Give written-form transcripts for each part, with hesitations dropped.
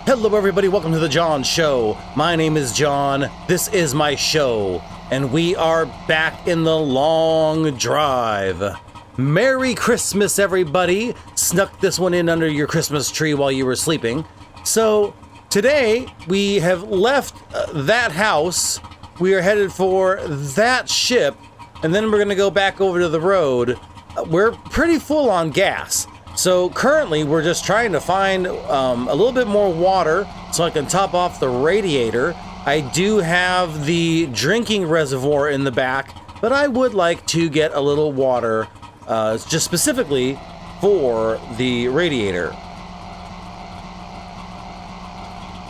Hello everybody, welcome to the John Show. My name is John, this is my show, and we are back in the long drive. Merry Christmas everybody. Snuck this one in under your Christmas tree while you were sleeping. So today we have left that house, we are headed for that ship, and then we're gonna go back over to the road. We're pretty full on gas. So currently we're just trying to find a little bit more water so I can top off the radiator. I do have the drinking reservoir in the back, but I would like to get a little water just specifically for the radiator.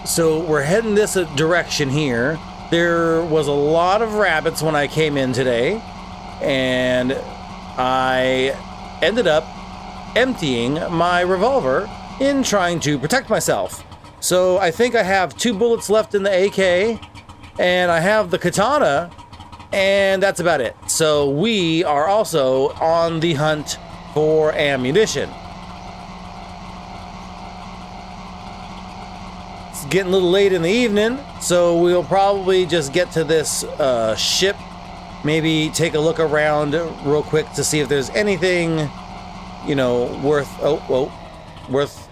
So we're heading this direction here. There was a lot of rabbits when I came in today, and I ended up emptying my revolver in trying to protect myself. So I think I have 2 bullets left in the AK, and I have the katana, and that's about it. So we are also on the hunt for ammunition. It's getting a little late in the evening, so we'll probably just get to this ship, maybe take a look around real quick to see if there's anything, you know, worth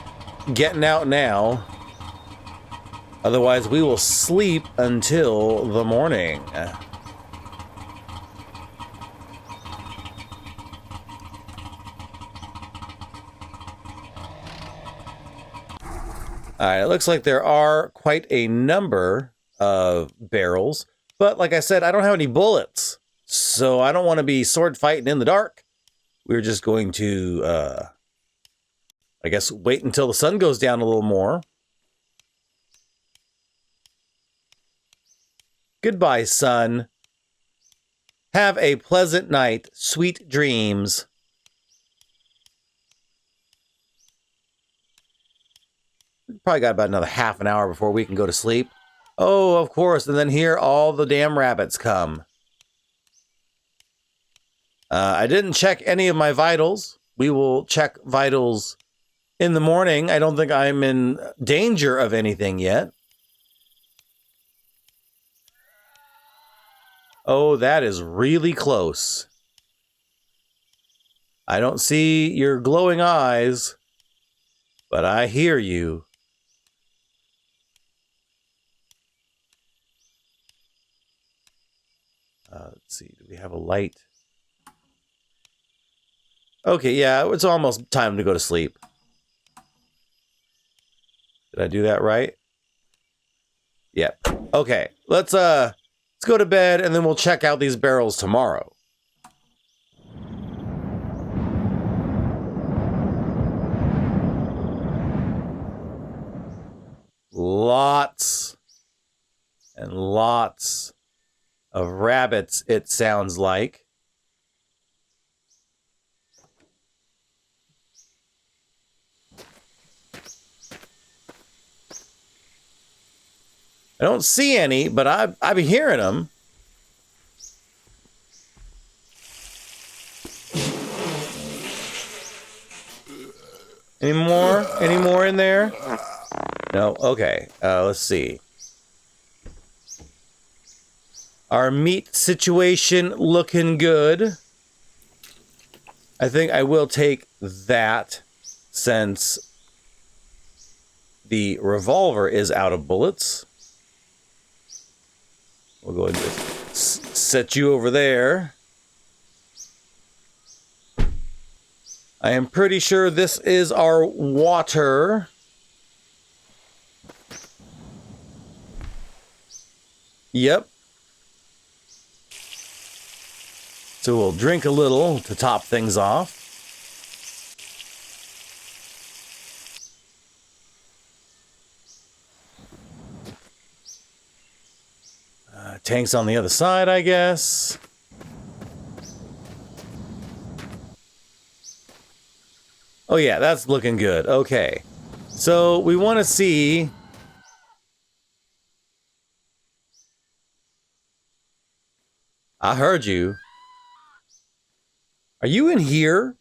getting out now. Otherwise, we will sleep until the morning. Alright, it looks like there are quite a number of barrels, but like I said, I don't have any bullets, so I don't want to be sword fighting in the dark. We're just going to, I guess, wait until the sun goes down a little more. Goodbye, sun. Have a pleasant night. Sweet dreams. Probably got about another half an hour before we can go to sleep. Oh, of course. And then here all the damn rabbits come. I didn't check any of my vitals. We will check vitals in the morning. I don't think I'm in danger of anything yet. Oh, that is really close. I don't see your glowing eyes, but I hear you. Let's see, do we have a light? Okay, yeah, it's almost time to go to sleep. Did I do that right? Yep. Okay, let's go to bed and then we'll check out these barrels tomorrow. Lots and lots of rabbits, it sounds like. I don't see any, but I've been hearing them. Any more? Any more in there? No? Okay. Let's see. Our meat situation looking good. I think I will take that since the revolver is out of bullets. We'll go ahead and just set you over there. I am pretty sure this is our water. Yep. So we'll drink a little to top things off. Tank's on the other side, I guess. Oh yeah, that's looking good. Okay. So we want to see... I heard you. Are you in here?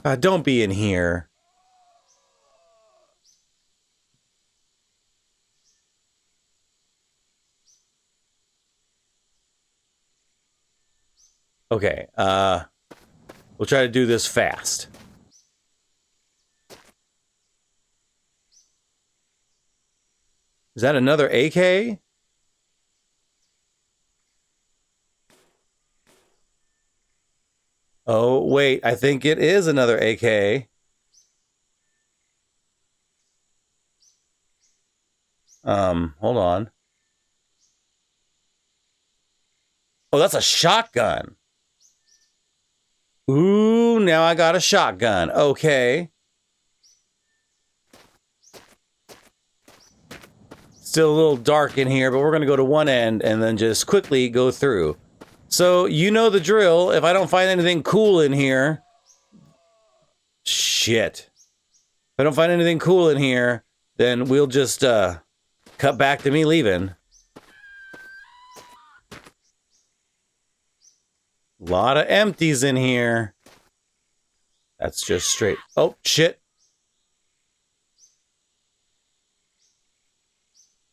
Don't be in here. Okay, we'll try to do this fast. Is that another AK? Oh, wait, I think it is another AK. Hold on. Oh, that's a shotgun. Ooh, now I got a shotgun. Okay. Still a little dark in here, but we're going to go to one end and then just quickly go through. So, you know the drill. If I don't find anything cool in here... Shit. If I don't find anything cool in here, then we'll just cut back to me leaving. A lot of empties in here. That's just straight. Oh, shit.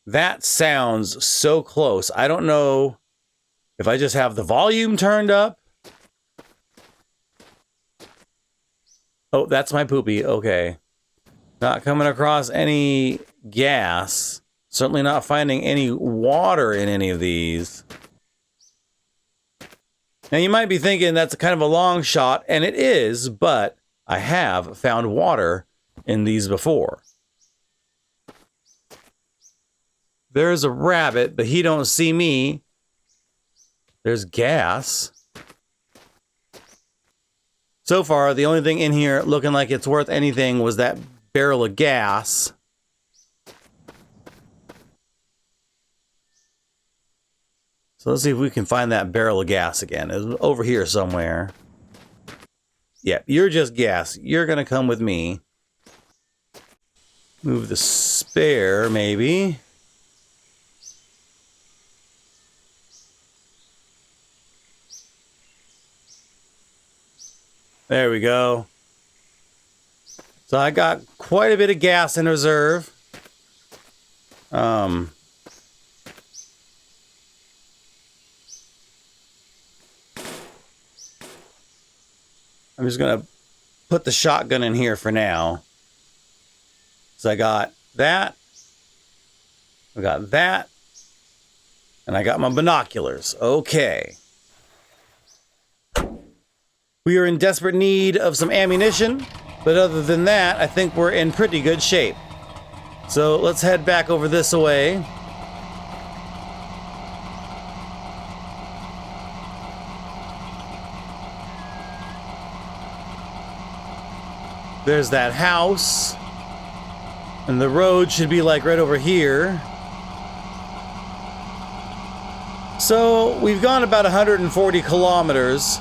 That sounds so close. I don't know if I just have the volume turned up. Oh, that's my poopy. Okay. Not coming across any gas. Certainly not finding any water in any of these. Now, you might be thinking that's kind of a long shot, and it is, but I have found water in these before. There's a rabbit, but he don't see me. There's gas. So far, the only thing in here looking like it's worth anything was that barrel of gas. So let's see if we can find that barrel of gas again. It's over here somewhere. Yeah, you're just gas. You're going to come with me. Move the spare, maybe. There we go. So I got quite a bit of gas in reserve. I'm just going to put the shotgun in here for now. So I got that. I got that. And I got my binoculars. Okay. We are in desperate need of some ammunition. But other than that, I think we're in pretty good shape. So let's head back over this way. There's that house. And the road should be like right over here. So we've gone about 140 kilometers.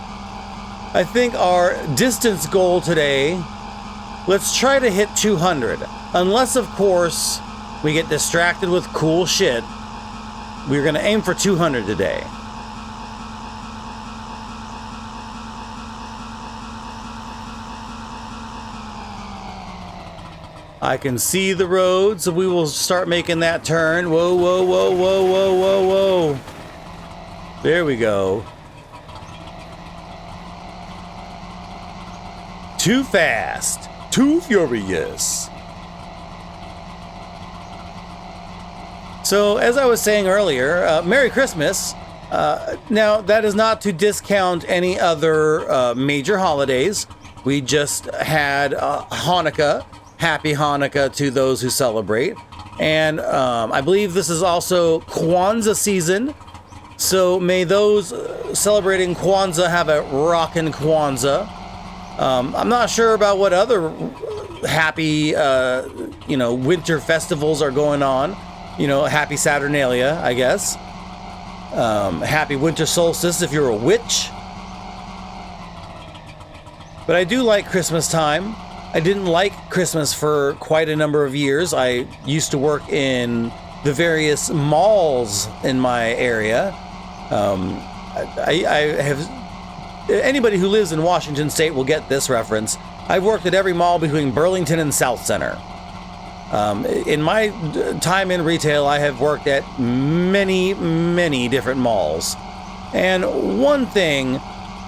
I think our distance goal today, let's try to hit 200. Unless, of course, we get distracted with cool shit. We're going to aim for 200 today. I can see the road, so we will start making that turn. Whoa, whoa, whoa, whoa, whoa, whoa, whoa. There we go. Too fast. Too furious. So, as I was saying earlier, Merry Christmas. Now, that is not to discount any other major holidays. We just had Hanukkah. Happy Hanukkah to those who celebrate. And I believe this is also Kwanzaa season. So may those celebrating Kwanzaa have a rockin' Kwanzaa. I'm not sure about what other happy, winter festivals are going on. Happy Saturnalia, I guess. Happy winter solstice if you're a witch. But I do like Christmas time. I didn't like Christmas for quite a number of years. I used to work in the various malls in my area. I have... Anybody who lives in Washington State will get this reference. I've worked at every mall between Burlington and South Center. In my time in retail, I have worked at many, many different malls. And one thing,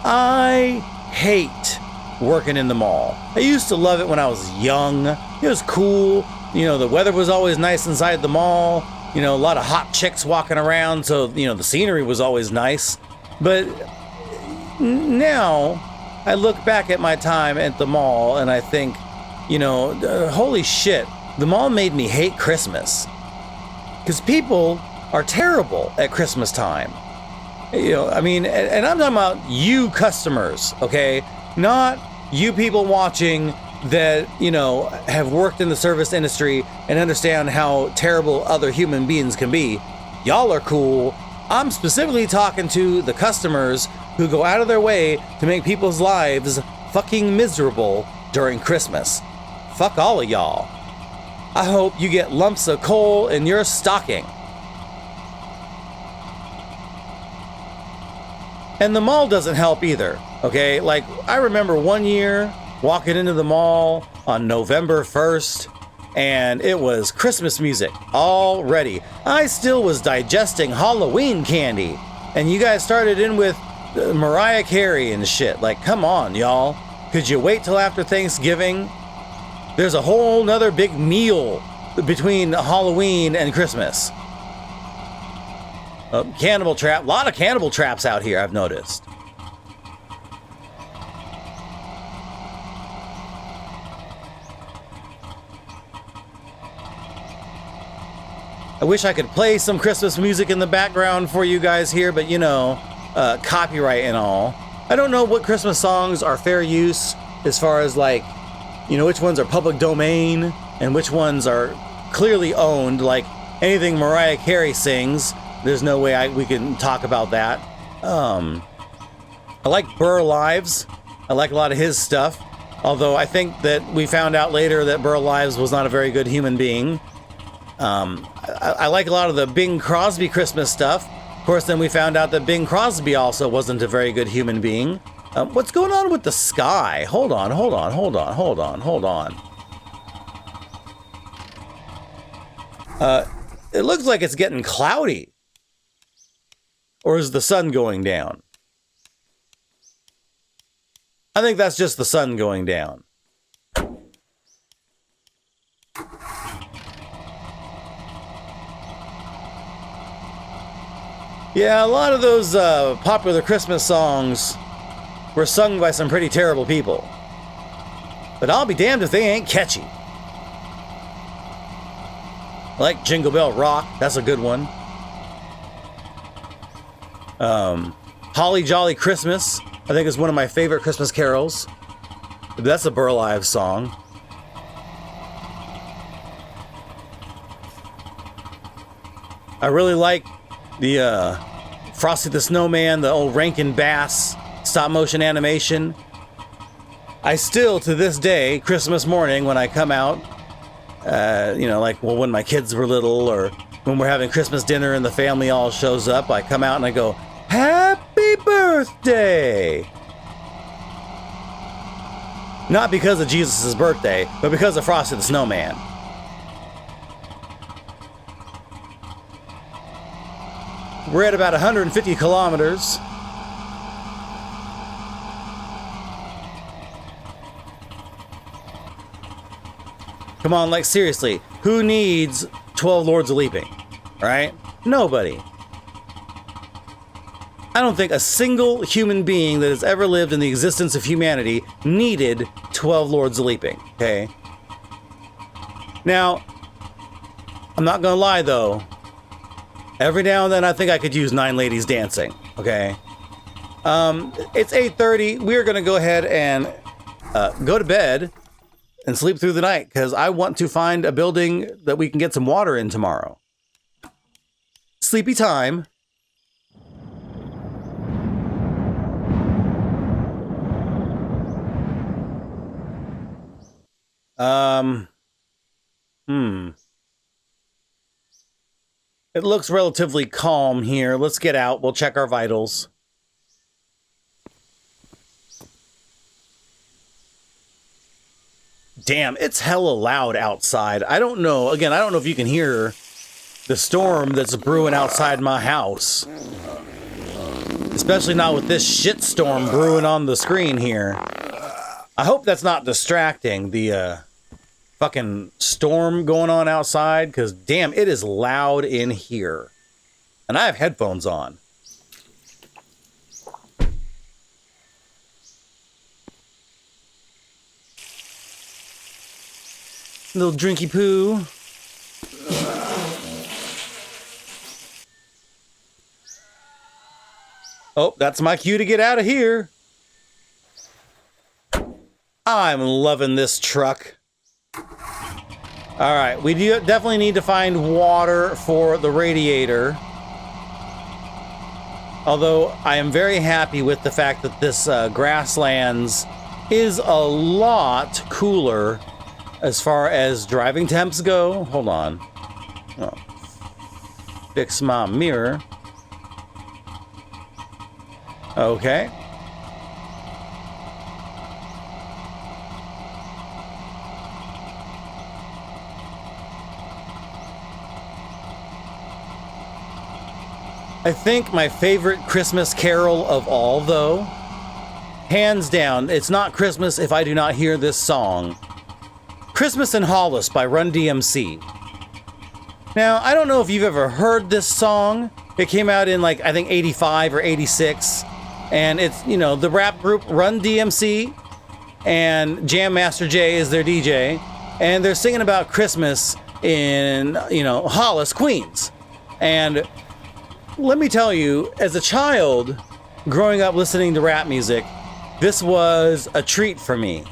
I hate working in the mall. I used to love it when I was young. It was cool. You know, the weather was always nice inside the mall. You know, a lot of hot chicks walking around. So, you know, the scenery was always nice. But now I look back at my time at the mall and I think, you know, holy shit, the mall made me hate Christmas. Because people are terrible at Christmas time. You know, I mean, and I'm talking about you customers, okay? Not you people watching that, you know, have worked in the service industry and understand how terrible other human beings can be. Y'all are cool. I'm specifically talking to the customers who go out of their way to make people's lives fucking miserable during Christmas. Fuck all of y'all. I hope you get lumps of coal in your stocking. And the mall doesn't help either, okay? Like, I remember one year walking into the mall on November 1st, and it was Christmas music already. I still was digesting Halloween candy, and you guys started in with Mariah Carey and shit. Like, come on, y'all. Could you wait till after Thanksgiving? There's a whole nother big meal between Halloween and Christmas. Cannibal trap. A lot of cannibal traps out here, I've noticed. I wish I could play some Christmas music in the background for you guys here, but you know, copyright and all. I don't know what Christmas songs are fair use as far as like, you know, which ones are public domain and which ones are clearly owned, like anything Mariah Carey sings. There's no way we can talk about that. I like Burr Lives. I like a lot of his stuff. Although I think that we found out later that Burl Lives was not a very good human being. I like a lot of the Bing Crosby Christmas stuff. Of course, then we found out that Bing Crosby also wasn't a very good human being. What's going on with the sky? Hold on. It looks like it's getting cloudy. Or is the sun going down? I think that's just the sun going down. Yeah, a lot of those popular Christmas songs were sung by some pretty terrible people. But I'll be damned if they ain't catchy. I like Jingle Bell Rock, that's a good one. Holly Jolly Christmas, I think is one of my favorite Christmas carols. That's a Burl Ives song. I really like the Frosty the Snowman, the old Rankin Bass stop motion animation. I still, to this day, Christmas morning when I come out, you know, like, well, when my kids were little or when we're having Christmas dinner and the family all shows up, I come out and I go, "Happy birthday!" Not because of Jesus' birthday, but because of Frosty the Snowman. We're at about 150 kilometers. Come on, like seriously, who needs 12 Lords of Leaping, right? Nobody. I don't think a single human being that has ever lived in the existence of humanity needed 12 Lords of Leaping, okay? Now, I'm not gonna lie though, every now and then I think I could use 9 ladies dancing, okay? It's 8:30, we're gonna go ahead and go to bed and sleep through the night because I want to find a building that we can get some water in tomorrow. Sleepy time. It looks relatively calm here. Let's get out. We'll check our vitals. Damn, it's hella loud outside. I don't know. Again, I don't know if you can hear the storm that's brewing outside my house. Especially not with this shitstorm brewing on the screen here. I hope that's not distracting, the fucking storm going on outside, because damn, it is loud in here. And I have headphones on. Little drinky poo. Oh, that's my cue to get out of here. I'm loving this truck. All right, we do definitely need to find water for the radiator. Although I am very happy with the fact that this grasslands is a lot cooler as far as driving temps go. Hold on. Oh. Fix my mirror. Okay. I think my favorite Christmas carol of all, though, hands down, it's not Christmas if I do not hear this song. Christmas in Hollis by Run DMC. Now, I don't know if you've ever heard this song. It came out in, like, I think 85 or 86. And it's, you know, the rap group Run DMC and Jam Master Jay is their DJ. And they're singing about Christmas in, you know, Hollis, Queens. And let me tell you, as a child growing up listening to rap music, this was a treat for me.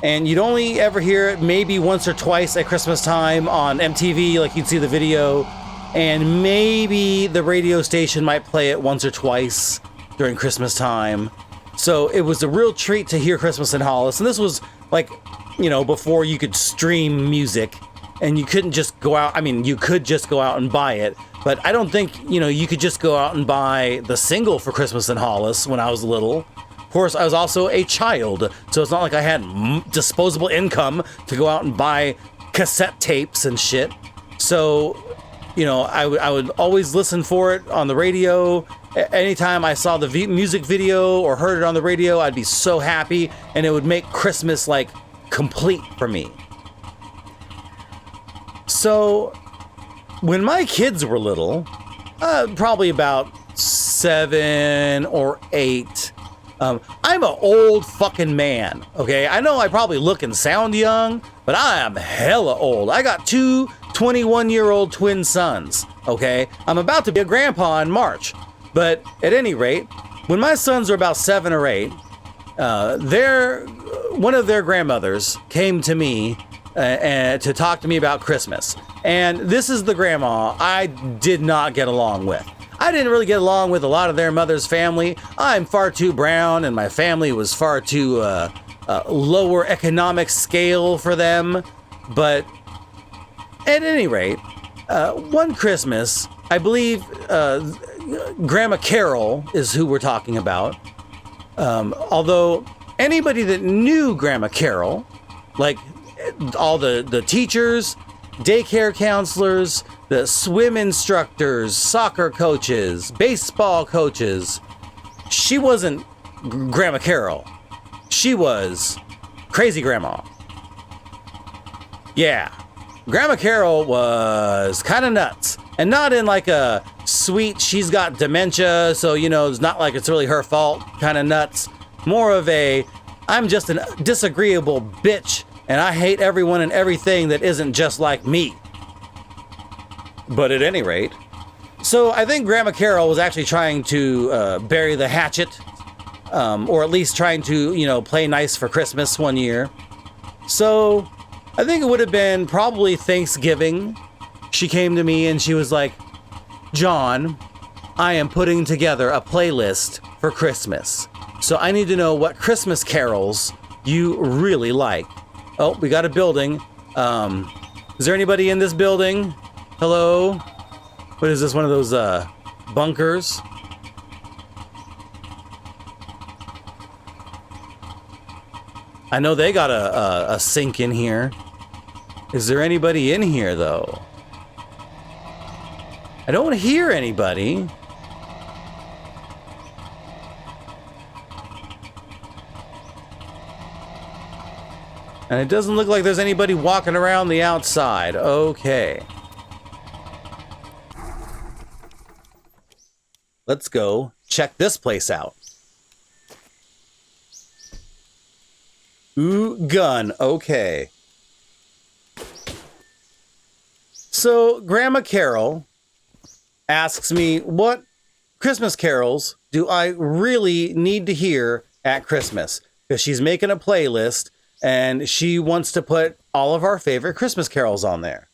And you'd only ever hear it maybe once or twice at Christmas time on MTV, like you'd see the video. And maybe the radio station might play it once or twice during Christmas time. So it was a real treat to hear Christmas in Hollis. And this was like, you know, before you could stream music and you couldn't just go out. I mean, you could just go out and buy it. But I don't think, you know, you could just go out and buy the single for Christmas in Hollis when I was little. Of course, I was also a child, so it's not like I had disposable income to go out and buy cassette tapes and shit. So, you know, I would always listen for it on the radio. Anytime I saw the music video or heard it on the radio, I'd be so happy, and it would make Christmas, like, complete for me. So when my kids were little, probably about 7 or 8, I'm an old fucking man, okay? I know I probably look and sound young, but I am hella old. I got 2 21-year-old twin sons, okay? I'm about to be a grandpa in March. But at any rate, when my sons were about 7 or 8, one of their grandmothers came to me to talk to me about Christmas. And this is the grandma I did not get along with. I didn't really get along with a lot of their mother's family. I'm far too brown, and my family was far too lower economic scale for them. But at any rate, one Christmas, I believe Grandma Carol is who we're talking about. Although anybody that knew Grandma Carol, like all the teachers, daycare counselors, the swim instructors, soccer coaches, baseball coaches, she wasn't Grandma Carol. She was Crazy Grandma. Yeah, Grandma Carol was kind of nuts. And not in like a sweet, she's got dementia, so, you know, it's not like it's really her fault kind of nuts. More of a, I'm just a disagreeable bitch, and I hate everyone and everything that isn't just like me. But at any rate, so I think Grandma Carol was actually trying to bury the hatchet, or at least trying to, you know, play nice for Christmas one year. So I think it would have been probably Thanksgiving. She came to me and she was like, John, I am putting together a playlist for Christmas. So I need to know what Christmas carols you really like. Oh, we got a building. Is there anybody in this building? Hello? What is this, one of those bunkers? I know they got a sink in here. Is there anybody in here, though? I don't hear anybody. And it doesn't look like there's anybody walking around the outside. Okay. Let's go check this place out. Ooh, gun. Okay. So, Grandma Carol asks me, what Christmas carols do I really need to hear at Christmas? Because she's making a playlist and she wants to put all of our favorite Christmas carols on there.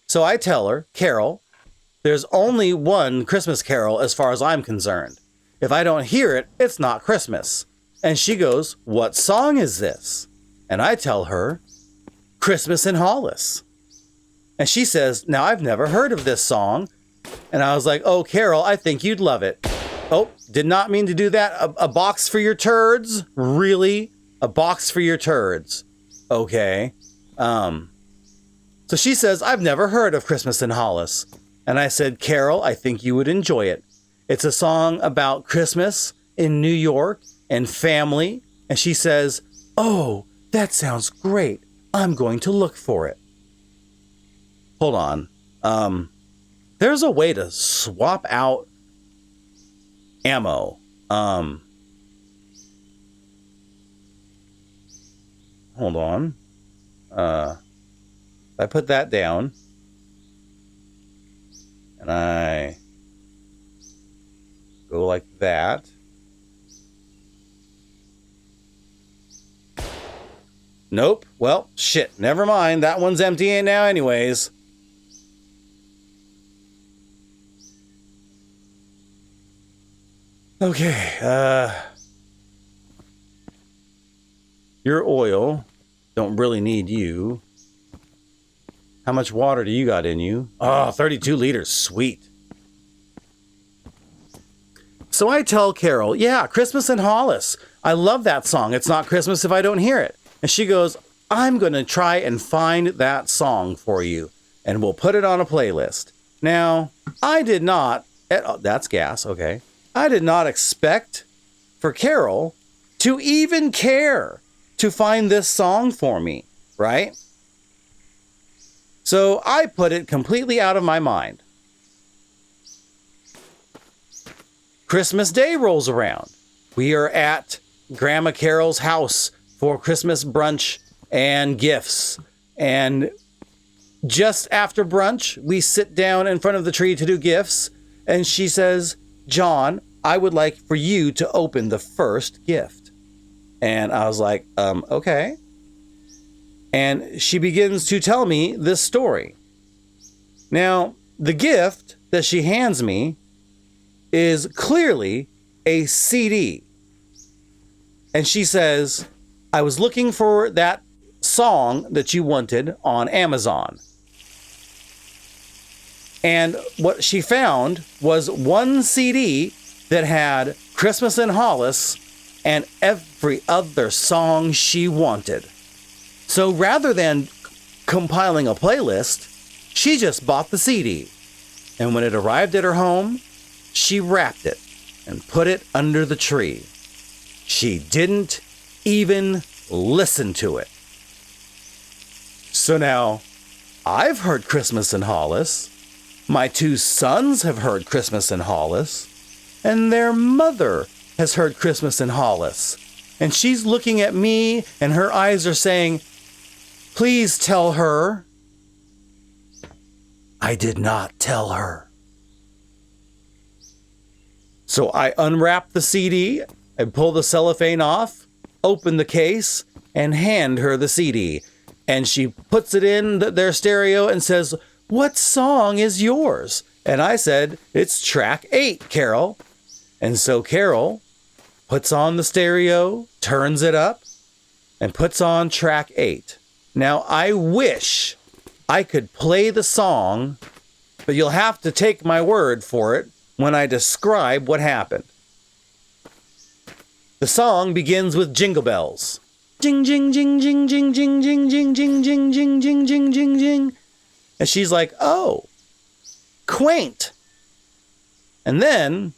So I tell her, Carol, there's only one Christmas carol as far as I'm concerned. If I don't hear it, it's not Christmas. And she goes, what song is this? And I tell her, Christmas in Hollis. And she says, now I've never heard of this song. And I was like, oh, Carol, I think you'd love it. Oh, did not mean to do that. A box for your turds? Really? A box for your turds. Okay. So she says, I've never heard of Christmas in Hollis. And I said, Carol, I think you would enjoy it. It's a song about Christmas in New York and family. And she says, oh, that sounds great. I'm going to look for it. Hold on. There's a way to swap out ammo. Hold on. I put that down. And I go like that. Nope. Well, shit. Never mind. That one's empty now anyways. Okay. Your oil. Don't really need you. How much water do you got in you? Oh, 32 liters. Sweet. So I tell Carol, yeah, Christmas in Hollis. I love that song. It's not Christmas if I don't hear it. And she goes, I'm going to try and find that song for you. And we'll put it on a playlist. Now, I did not... that's gas, okay. I did not expect for Carol to even care to find this song for me, right? So I put it completely out of my mind. Christmas Day rolls around. We are at Grandma Carol's house for Christmas brunch and gifts. And just after brunch, we sit down in front of the tree to do gifts. And she says, John, I would like for you to open the first gift. And I was like, okay. And she begins to tell me this story. Now, the gift that she hands me is clearly a CD. And she says, I was looking for that song that you wanted on Amazon. And what she found was one CD that had Christmas in Hollis and every other song she wanted. So rather than compiling a playlist, she just bought the CD. And when it arrived at her home, she wrapped it and put it under the tree. She didn't even listen to it. So now, I've heard Christmas in Hollis. My two sons have heard Christmas in Hollis. And their mother has heard Christmas in Hollis. And she's looking at me and her eyes are saying, please tell her. I did not tell her. So I unwrap the CD, I pull the cellophane off, open the case, and hand her the CD. And she puts it in their stereo and says, what song is yours? And I said, it's track 8, Carol. And so Carol puts on the stereo, turns it up, and puts on track 8. Now, I wish I could play the song, but you'll have to take my word for it when I describe what happened. The song begins with Jingle Bells. Jing, jing, jing, jing, jing, jing, jing, jing, jing, jing, jing, jing, jing, jing, jing. And she's like, oh, quaint. And then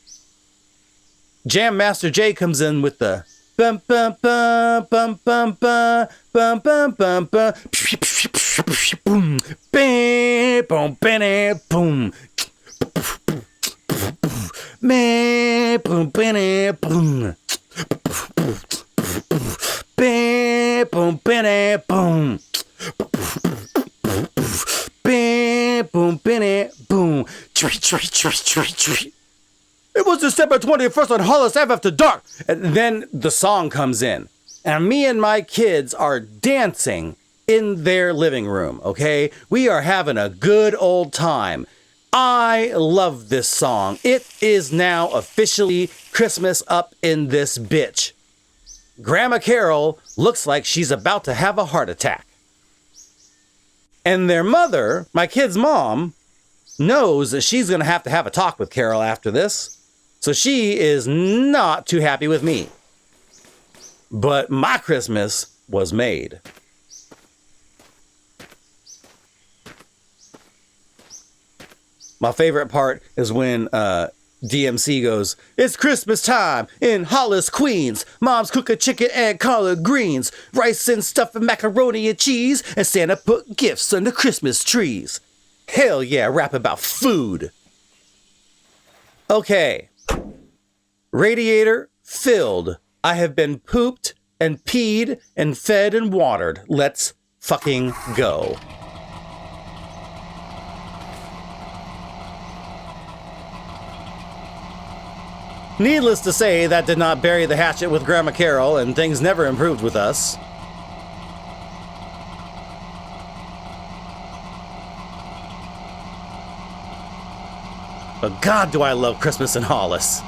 Jam Master Jay comes in with the bum bum bum bum bum bum bum bum bum bum boom bam boom bam boom man boom bam boom bam boom bam boom bam boom bam boom. It was December 21st on Hollis Ave after dark. And then the song comes in. And me and my kids are dancing in their living room, okay? We are having a good old time. I love this song. It is now officially Christmas up in this bitch. Grandma Carol looks like she's about to have a heart attack. And their mother, my kid's mom, knows that she's going to have a talk with Carol after this. So she is not too happy with me. But my Christmas was made. My favorite part is when DMC goes, "It's Christmas time in Hollis, Queens. Mom's cooking chicken and collard greens, rice and stuff and macaroni and cheese, and Santa put gifts under Christmas trees." Hell yeah, rap about food. Okay. Radiator filled. I have been pooped and peed and fed and watered. Let's fucking go. Needless to say, that did not bury the hatchet with Grandma Carol, and things never improved with us. But God, do I love Christmas in Hollis.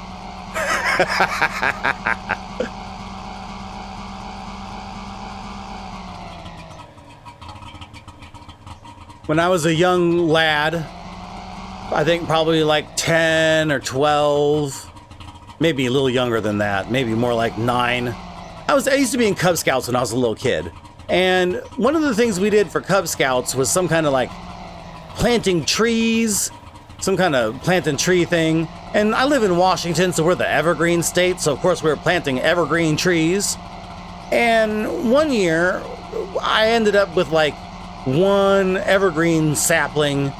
When I was a young lad, I think probably like 10 or 12, maybe a little younger than that, maybe more like 9. I used to be in Cub Scouts when I was a little kid. And one of the things we did for Cub Scouts was some kind of like planting trees, some kind of plant and tree thing. And I live in Washington, so we're the evergreen state. So of course we were planting evergreen trees. And one year I ended up with like one evergreen sapling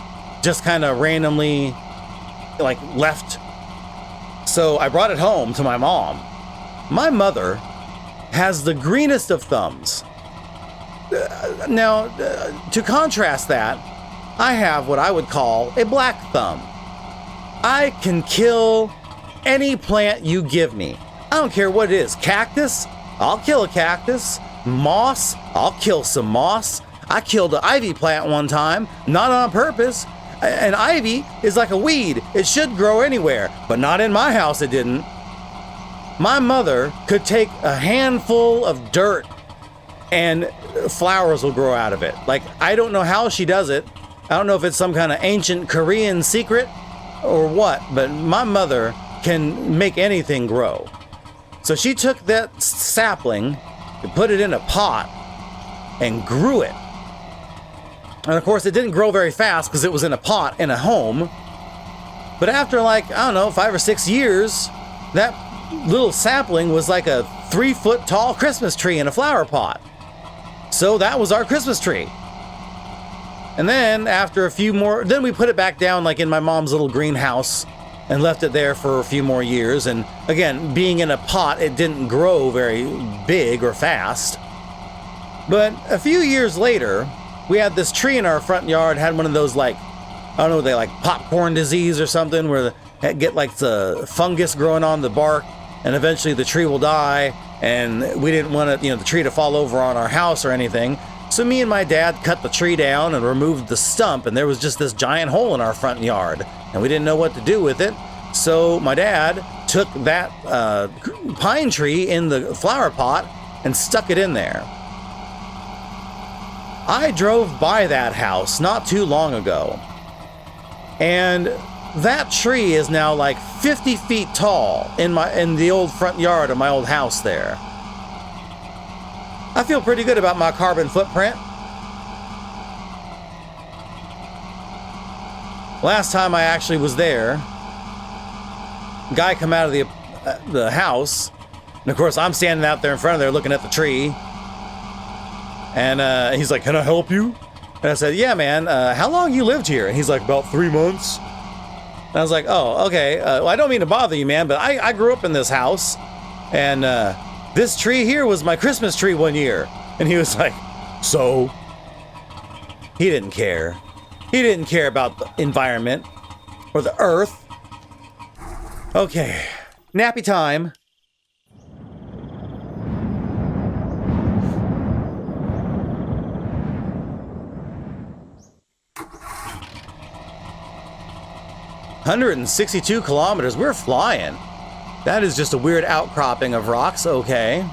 just kind of randomly like left. So I brought it home to my mom. My mother has the greenest of thumbs. Now, to contrast that, I have what I would call a black thumb. I can kill any plant you give me. I don't care what it is. Cactus? I'll kill a cactus. Moss? I'll kill some moss. I killed an ivy plant one time, not on purpose. An ivy is like a weed. It should grow anywhere, but not in my house it didn't. My mother could take a handful of dirt and flowers will grow out of it. Like, I don't know how she does it. I don't know if it's some kind of ancient Korean secret or what, but my mother can make anything grow. So she took that sapling and put it in a pot and grew it. And of course it didn't grow very fast because it was in a pot in a home. But after like, I don't know, 5 or 6 years, that little sapling was like a 3-foot tall Christmas tree in a flower pot. So that was our Christmas tree. And then after a few more, then we put it back down like in my mom's little greenhouse and left it there for a few more years. And again, being in a pot, it didn't grow very big or fast. But a few years later, we had this tree in our front yard, had one of those like, I don't know, they like popcorn disease or something where they get like the fungus growing on the bark and eventually the tree will die. And we didn't want it, the tree to fall over on our house or anything. So me and my dad cut the tree down and removed the stump, and there was just this giant hole in our front yard, and we didn't know what to do with it. So my dad took that pine tree in the flower pot and stuck it in there. I drove by that house not too long ago, and that tree is now like 50 feet tall in the old front yard of my old house there. I feel pretty good about my carbon footprint. Last time I actually was there, guy come out of the house, and of course I'm standing out there in front of there looking at the tree, and he's like, "Can I help you?" And I said, "Yeah, man. How long you lived here?" And he's like, "About 3 months." And I was like, "Oh, okay. Well, I don't mean to bother you, man, but I grew up in this house, and this tree here was my Christmas tree one year." And he was like, "So?" He didn't care. He didn't care about the environment or the earth. Okay, nappy time. "162 kilometers. We're flying." That is just a weird outcropping of rocks. Okay.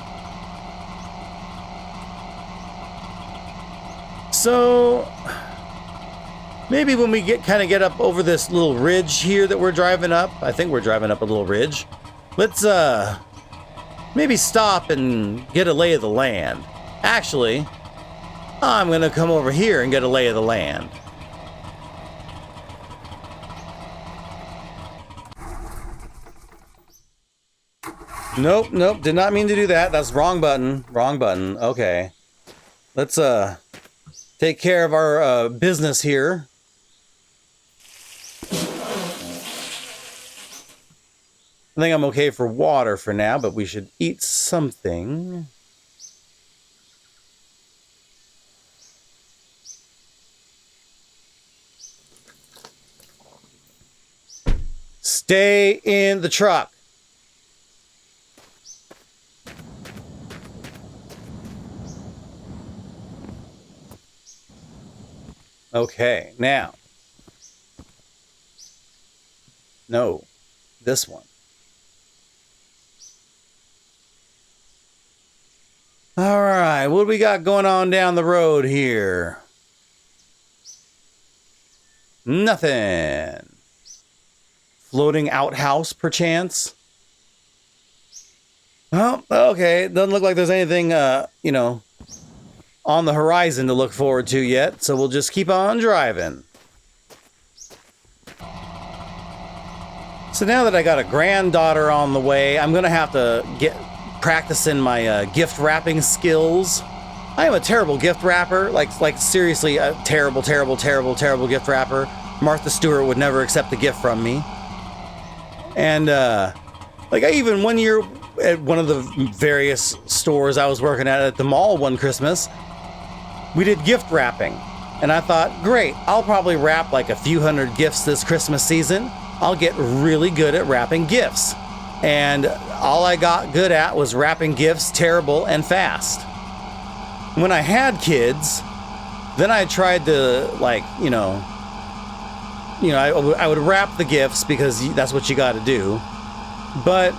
So maybe when we kind of get up over this little ridge here that we're driving up, I think we're driving up a little ridge. Let's maybe stop and get a lay of the land. Actually, I'm gonna come over here and get a lay of the land. Nope, did not mean to do that. That's wrong button. Wrong button. Okay. Let's take care of our business here. I think I'm okay for water for now, but we should eat something. Stay in the truck. Okay, now. No, this one. All right, what do we got going on down the road here? Nothing. Floating outhouse, perchance? Well, okay, doesn't look like there's anything, you know, on the horizon to look forward to yet, so we'll just keep on driving. So now that I got a granddaughter on the way, I'm gonna have to get practicing my gift wrapping skills. I am a terrible gift wrapper, like seriously a terrible gift wrapper. Martha Stewart would never accept a gift from me. And like I even one year at one of the various stores I was working at the mall one Christmas, we did gift wrapping. And I thought, great, I'll probably wrap like a few hundred gifts this Christmas season. I'll get really good at wrapping gifts. And all I got good at was wrapping gifts terrible and fast. When I had kids, then I tried to like, I would wrap the gifts because that's what you got to do. But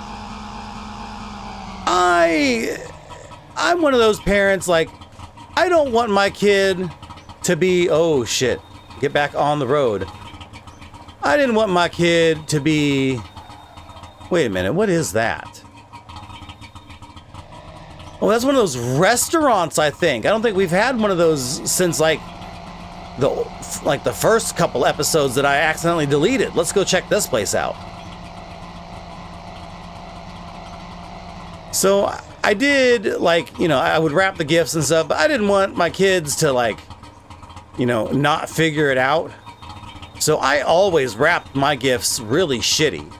I'm one of those parents, like, I don't want my kid to be, oh shit, get back on the road. I didn't want my kid to be, wait a minute, what is that? Oh, that's one of those restaurants, I think. I don't think we've had one of those since like the first couple episodes that I accidentally deleted. Let's go check this place out. So I did, like, I would wrap the gifts and stuff, but I didn't want my kids to, like, not figure it out. So I always wrapped my gifts really shitty.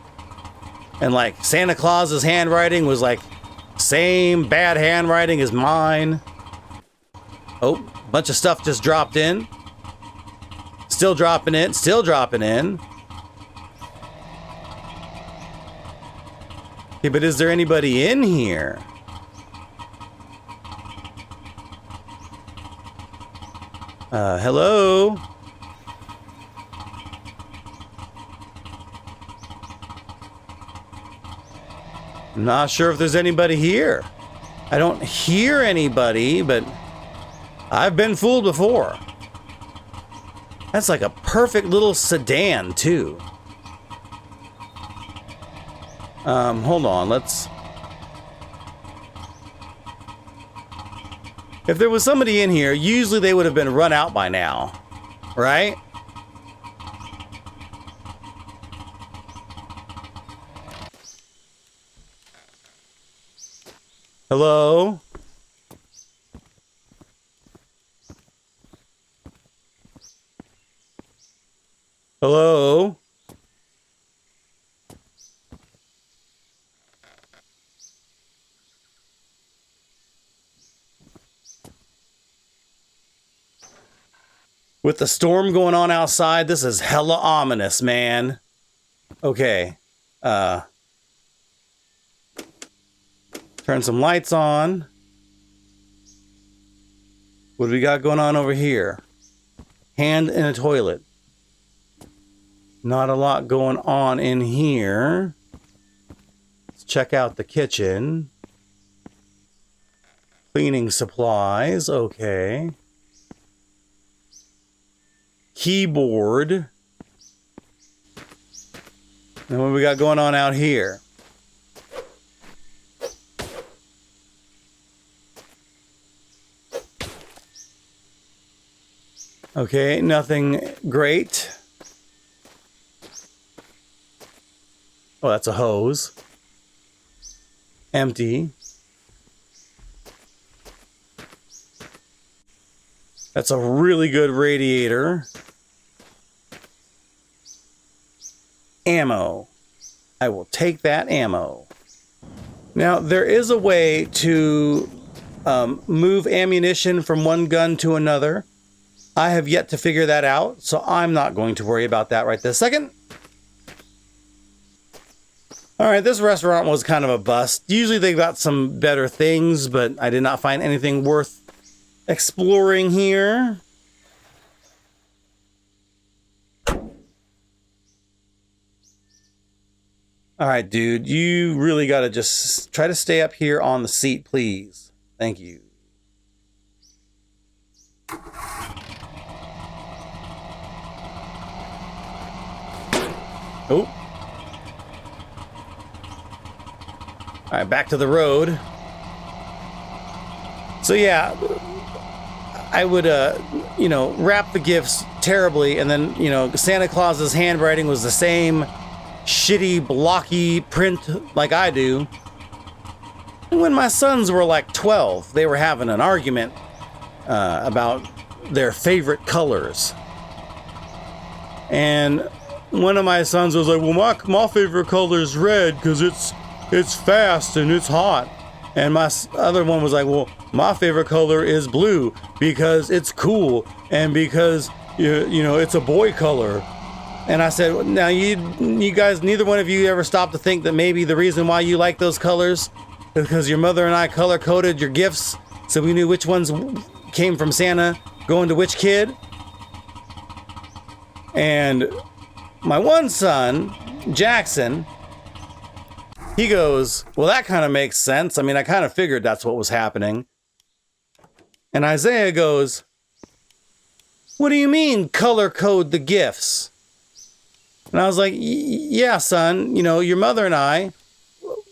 And, like, Santa Claus's handwriting was, like, same bad handwriting as mine. Oh, bunch of stuff just dropped in. Still dropping in, still dropping in. Okay, but is there anybody in here? Hello? I'm not sure if there's anybody here. I don't hear anybody, but I've been fooled before. That's like a perfect little sedan, too. Hold on, let's... If there was somebody in here, usually they would have been run out by now, right? Hello? Hello? With the storm going on outside, this is hella ominous, man. Okay. Turn some lights on. What do we got going on over here? Hand in a toilet. Not a lot going on in here. Let's check out the kitchen. Cleaning supplies, okay. Keyboard. And what we got going on out here? Okay, nothing great. Oh, that's a hose. Empty. That's a really good radiator. Ammo. I will take that ammo. Now, there is a way to move ammunition from one gun to another. I have yet to figure that out, so I'm not going to worry about that right this second. All right, this restaurant was kind of a bust. Usually they've got some better things, but I did not find anything worth exploring here. All right, dude, you really got to just try to stay up here on the seat, please. Thank you. Oh. All right, back to the road. So yeah, I would, wrap the gifts terribly, and then, Santa Claus's handwriting was the same shitty, blocky print like I do. And when my sons were like 12, they were having an argument about their favorite colors. And one of my sons was like, well, my favorite color is red because it's fast and it's hot. And my other one was like, well, my favorite color is blue because it's cool and because, it's a boy color. And I said, now you guys, neither one of you ever stopped to think that maybe the reason why you like those colors is because your mother and I color coded your gifts so we knew which ones came from Santa going to which kid? And my one son, Jackson, he goes, well, that kind of makes sense. I mean, I kind of figured that's what was happening. And Isaiah goes, what do you mean color code the gifts? And I was like, yeah, son, your mother and I,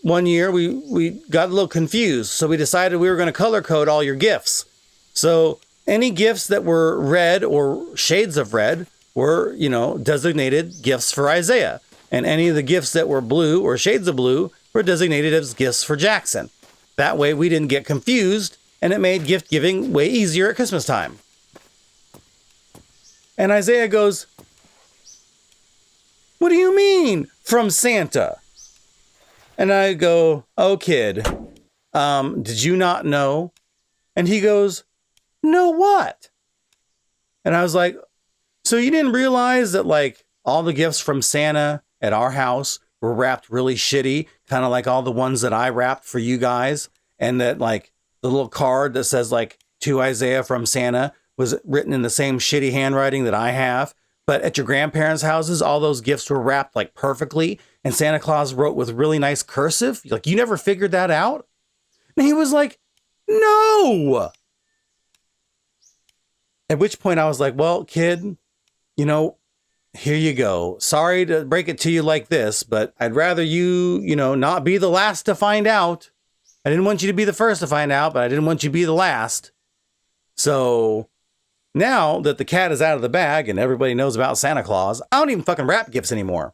one year we got a little confused. So we decided we were going to color code all your gifts. So any gifts that were red or shades of red were, designated gifts for Isaiah. And any of the gifts that were blue or shades of blue were designated as gifts for Jackson. That way we didn't get confused, and it made gift giving way easier at Christmas time. And Isaiah goes, what do you mean from Santa? And I go, oh, kid, did you not know? And he goes, know what? And I was like, so you didn't realize that like all the gifts from Santa at our house were wrapped really shitty, kind of like all the ones that I wrapped for you guys, and that like the little card that says like to Isaiah from Santa was written in the same shitty handwriting that I have. But at your grandparents' houses, all those gifts were wrapped like perfectly, and Santa Claus wrote with really nice cursive. Like, you never figured that out? And he was like, no. At which point I was like, well, kid, here you go. Sorry to break it to you like this, but I'd rather you, not be the last to find out. I didn't want you to be the first to find out, but I didn't want you to be the last. So now that the cat is out of the bag and everybody knows about Santa Claus, I don't even fucking wrap gifts anymore.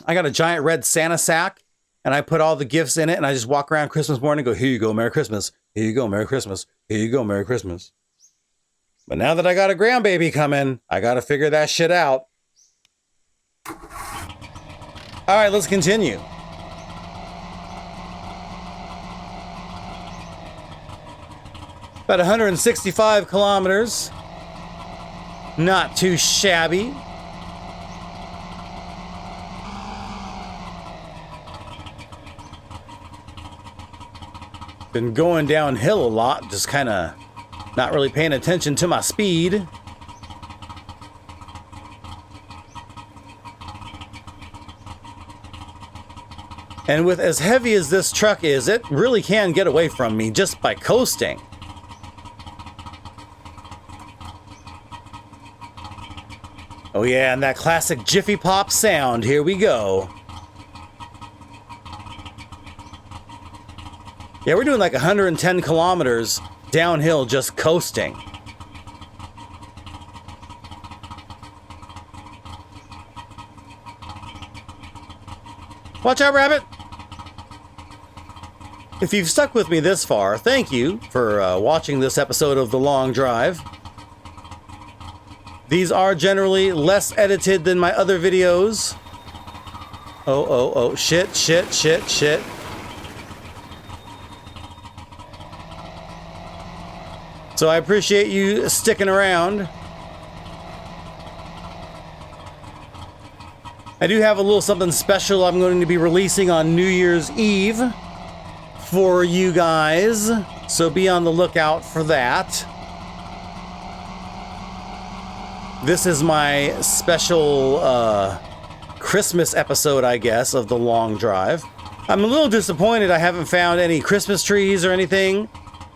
I got a giant red Santa sack and I put all the gifts in it and I just walk around Christmas morning and go, here you go, Merry Christmas. Here you go, Merry Christmas. Here you go, Merry Christmas. But now that I got a grandbaby coming, I got to figure that shit out. All right, let's continue. About 165 kilometers. Not too shabby. Been going downhill a lot, just kind of not really paying attention to my speed. And with as heavy as this truck is, it really can get away from me just by coasting. Oh yeah, and that classic Jiffy Pop sound, here we go. Yeah, we're doing like 110 kilometers downhill just coasting. Watch out, rabbit! If you've stuck with me this far, thank you for watching this episode of The Long Drive. These are generally less edited than my other videos. Oh, shit. So I appreciate you sticking around. I do have a little something special I'm going to be releasing on New Year's Eve for you guys, so be on the lookout for that. This is my special Christmas episode, I guess, of The Long Drive. I'm a little disappointed I haven't found any Christmas trees or anything.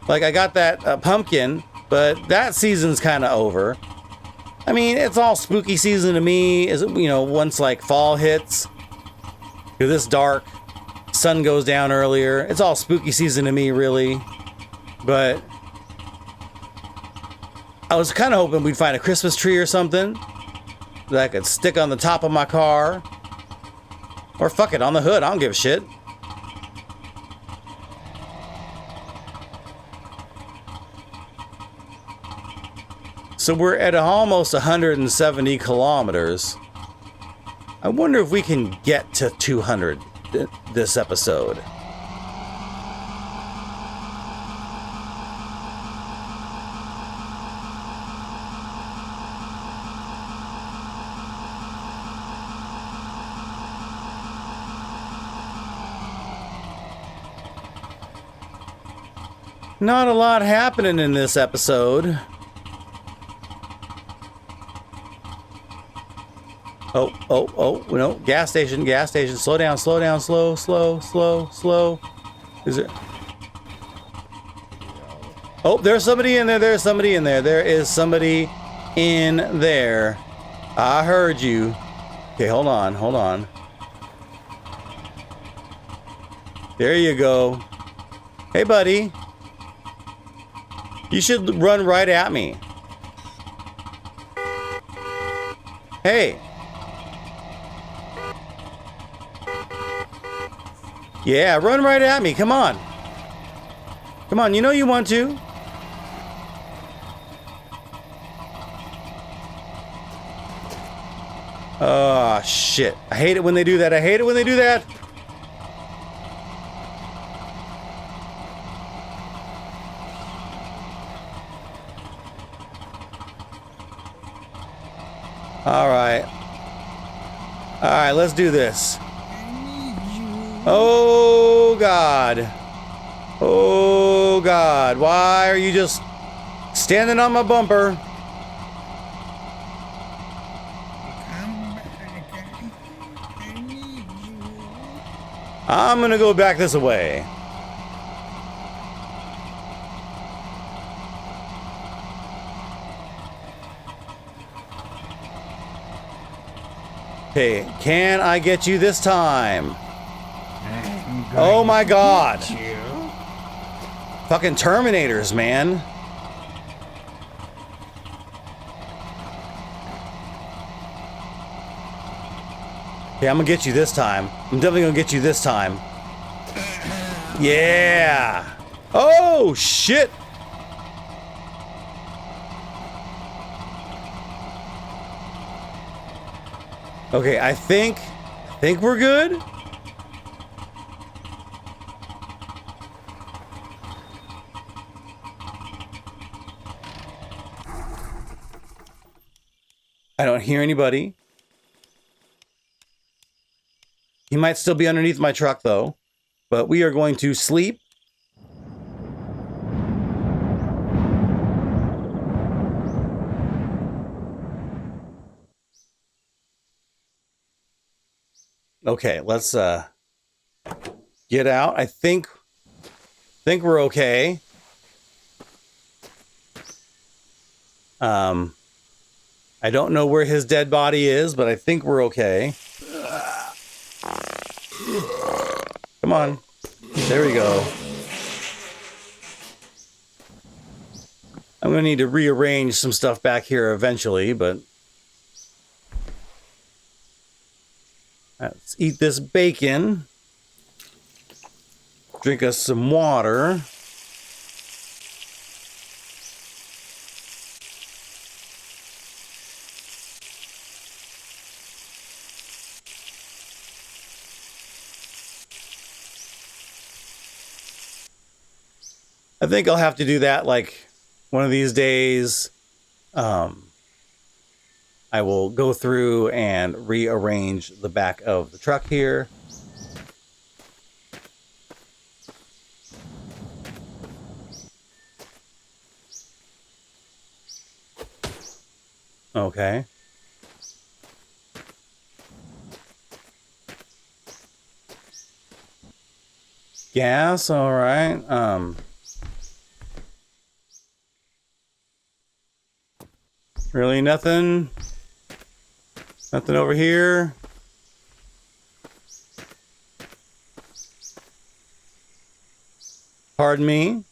Like, I got that pumpkin, but that season's kind of over. I mean, it's all spooky season to me, once like fall hits. This dark, sun goes down earlier. It's all spooky season to me, really. But I was kind of hoping we'd find a Christmas tree or something that I could stick on the top of my car. Or fuck it, on the hood, I don't give a shit. So we're at almost 170 kilometers. I wonder if we can get to 200 this episode. Not a lot happening in this episode. Oh, no, gas station, slow down, slow. Is it? Oh, there's somebody in there, there is somebody in there. I heard you. Okay, hold on. There you go. Hey, buddy. You should run right at me. Hey. Yeah, run right at me. Come on. Come on, you know you want to. Oh, shit. I hate it when they do that. All right, let's do this. Oh, God. Why are you just standing on my bumper? I'm gonna go back this way. Okay, can I get you this time? Oh my God. Fucking Terminators, man. Okay, I'm gonna get you this time. I'm definitely gonna get you this time. Yeah! Oh, shit! Okay, I think we're good. I don't hear anybody. He might still be underneath my truck, though. But we are going to sleep. Okay, let's get out. I think we're okay. I don't know where his dead body is, but I think we're okay. Come on. There we go. I'm going to need to rearrange some stuff back here eventually, but let's eat this bacon. Drink us some water. I think I'll have to do that like one of these days. I will go through and rearrange the back of the truck here. Okay. Gas, all right. Really nothing over here. Pardon me.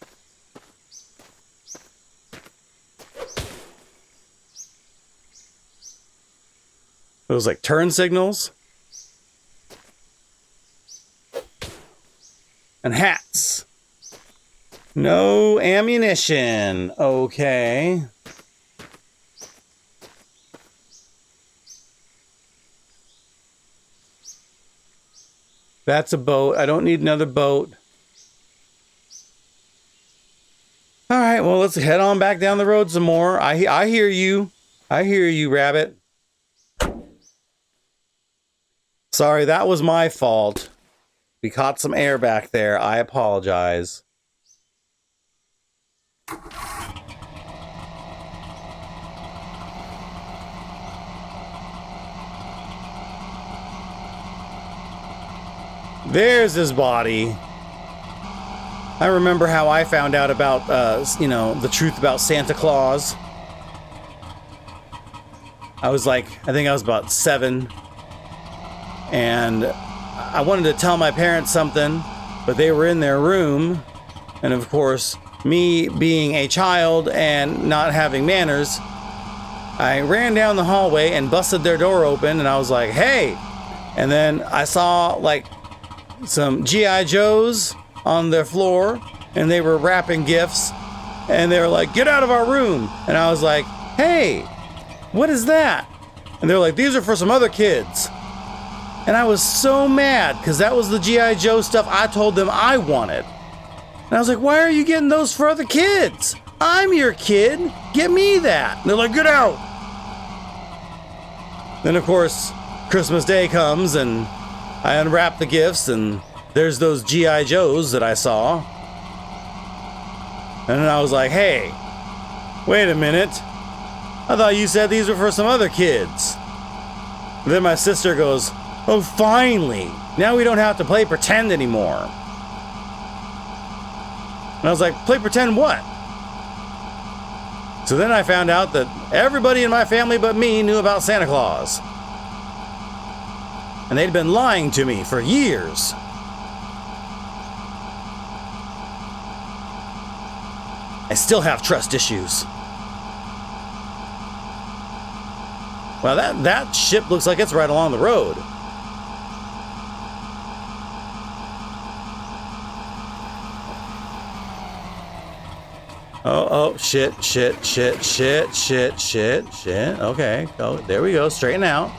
Those like turn signals. And hats. No ammunition. Okay. That's a boat. I don't need another boat. All right, well, let's head on back down the road some more. I hear you. I hear you, Rabbit. Sorry, that was my fault. We caught some air back there. I apologize. There's his body. I remember how I found out about, the truth about Santa Claus. I was like, I think I was about 7. And I wanted to tell my parents something, but they were in their room. And of course, me being a child and not having manners, I ran down the hallway and busted their door open. And I was like, hey. And then I saw like some G.I. Joes on their floor, and they were wrapping gifts, and they were like, get out of our room. And I was like, hey, what is that? And they're like, these are for some other kids. And I was so mad because that was the G.I. Joe stuff I told them I wanted. And I was like, why are you getting those for other kids? I'm your kid. Get me that. And they're like, get out. Then, of course, Christmas Day comes, and I unwrap the gifts, and there's those G.I. Joes that I saw. And then I was like, hey, wait a minute. I thought you said these were for some other kids. And then my sister goes, oh, finally. Now we don't have to play pretend anymore. And I was like, play pretend what? So then I found out that everybody in my family but me knew about Santa Claus. And they'd been lying to me for years. I still have trust issues. Well, that ship looks like it's right along the road. Oh, shit. Okay, oh, there we go. Straighten out.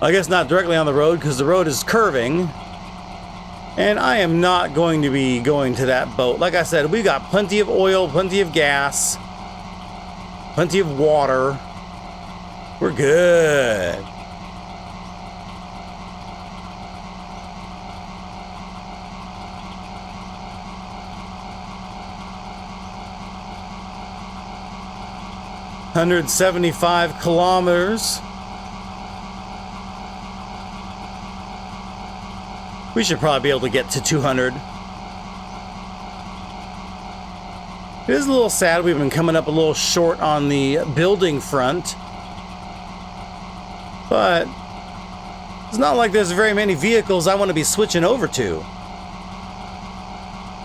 I guess not directly on the road because the road is curving. And I am not going to be going to that boat. Like I said, we've got plenty of oil, plenty of gas, plenty of water. We're good. $175 kilometers. We should probably be able to get to 200. It is a little sad we've been coming up a little short on the building front. But it's not like there's very many vehicles I want to be switching over to.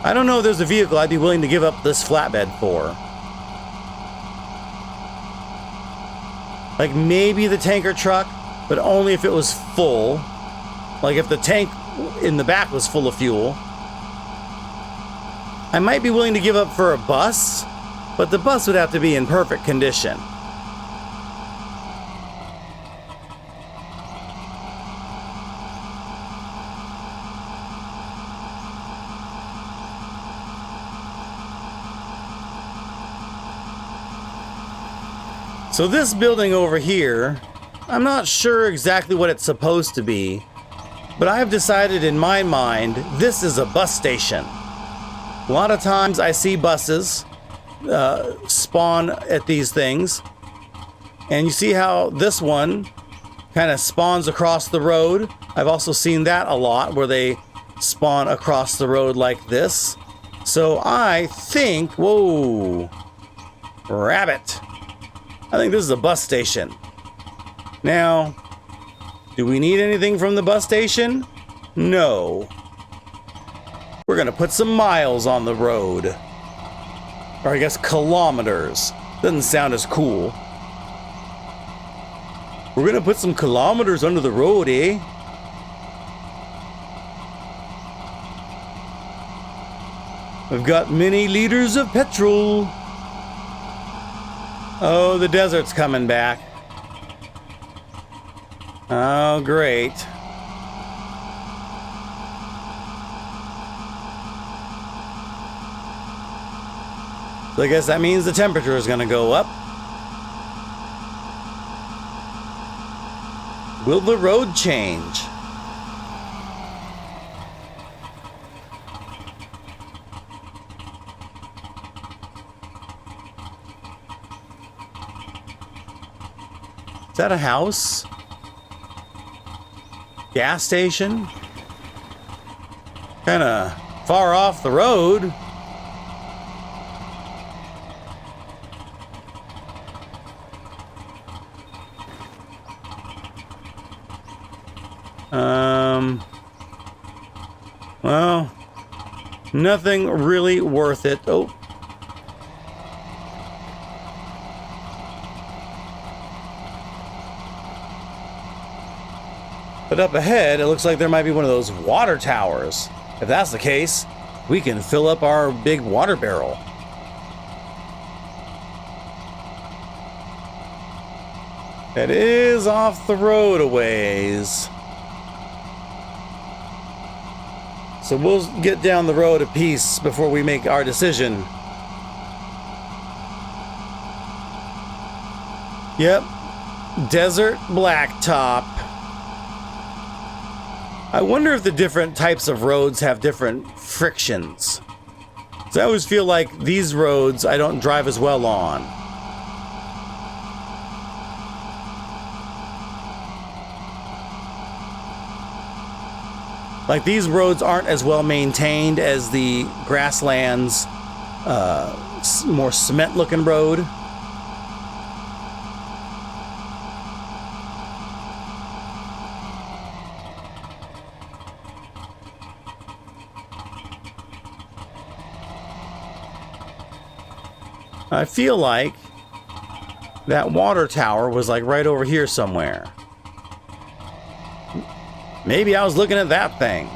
I don't know if there's a vehicle I'd be willing to give up this flatbed for. Like maybe the tanker truck, but only if it was full. Like if the tank in the back was full of fuel. I might be willing to give up for a bus, but the bus would have to be in perfect condition. So this building over here, I'm not sure exactly what it's supposed to be, but I've decided in my mind, this is a bus station. A lot of times I see buses spawn at these things, and you see how this one kind of spawns across the road. I've also seen that a lot, where they spawn across the road like this. So I think, whoa, rabbit. I think this is a bus station. Now, do we need anything from the bus station? No. We're gonna put some miles on the road. Or I guess kilometers. Doesn't sound as cool. We're gonna put some kilometers under the road, eh? We've got many liters of petrol. Oh, the desert's coming back. Oh, great. So I guess that means the temperature is going to go up. Will the road change? Is that a house? Gas station? Kind of far off the road. Well, nothing really worth it. Oh. But up ahead, it looks like there might be one of those water towers. If that's the case, we can fill up our big water barrel. It is off the road a ways. So we'll get down the road a piece before we make our decision. Yep, desert blacktop. I wonder if the different types of roads have different frictions. So I always feel like these roads I don't drive as well on. Like these roads aren't as well maintained as the grasslands, more cement looking road. I feel like that water tower was like right over here somewhere. Maybe I was looking at that thing.